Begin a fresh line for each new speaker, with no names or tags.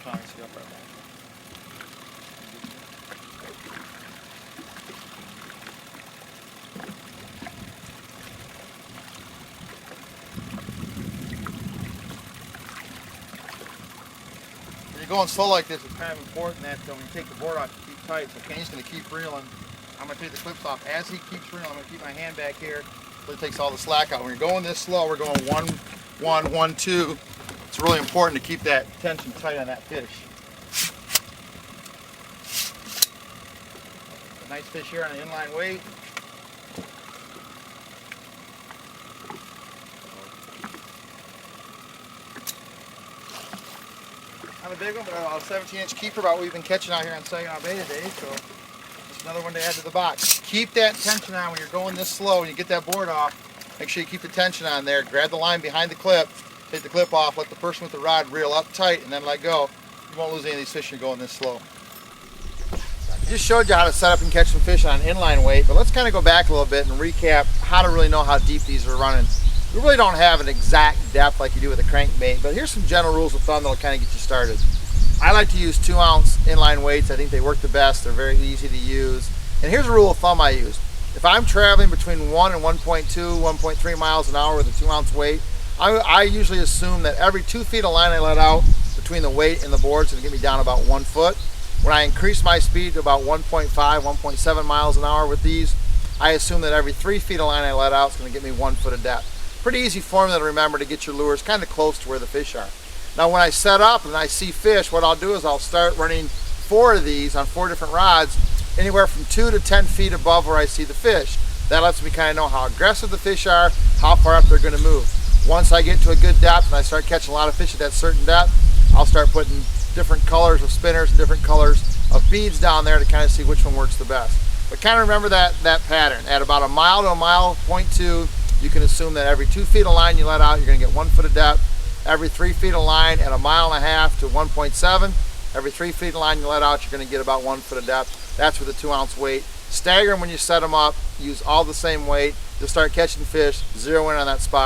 trying to see how far back. When you're going slow like this, it's kind of important that when you take the board off, you keep tight. So Kenny's going to keep reeling. I'm going to take the clips off. As he keeps reeling, I'm going to keep my hand back here so it takes all the slack out. When you're going this slow, we're going 1, 1, 1, 2. It's really important to keep that tension tight on that fish. A nice fish here on an inline weight. Not a big one, but a 17-inch keeper, about what we've been catching out here on Saginaw Bay today. So just another one to add to the box. Keep that tension on when you're going this slow and you get that board off. Make sure you keep the tension on there. Grab the line behind the clip. Take the clip off, let the person with the rod reel up tight, and then let go. You won't lose any of these fish when you're going this slow. I just showed you how to set up and catch some fish on inline weight, but let's kind of go back a little bit and recap how to really know how deep these are running. We really don't have an exact depth like you do with a crankbait, but here's some general rules of thumb that'll kind of get you started. I like to use 2-ounce inline weights. I think they work the best. They're very easy to use. And here's a rule of thumb I use. If I'm traveling between 1 and 1.2, 1.3 miles an hour with a 2-ounce weight, I usually assume that every 2 feet of line I let out between the weight and the board is going to get me down about 1 foot. When I increase my speed to about 1.5, 1.7 miles an hour with these, I assume that every 3 feet of line I let out is going to get me 1 foot of depth. Pretty easy formula to remember to get your lures kind of close to where the fish are. Now when I set up and I see fish, what I'll do is I'll start running 4 of these on 4 different rods, anywhere from 2 to 10 feet above where I see the fish. That lets me kind of know how aggressive the fish are, how far up they're going to move. Once I get to a good depth and I start catching a lot of fish at that certain depth, I'll start putting different colors of spinners and different colors of beads down there to kind of see which one works the best. But kind of remember that pattern. At about a mile to a mile, 0.2, you can assume that every 2 feet of line you let out, you're going to get 1 foot of depth. Every 3 feet of line at a mile and a half to 1.7, every 3 feet of line you let out, you're going to get about 1 foot of depth. That's with a 2-ounce weight. Stagger them when you set them up. Use all the same weight. Just start catching fish. Zero in on that spot.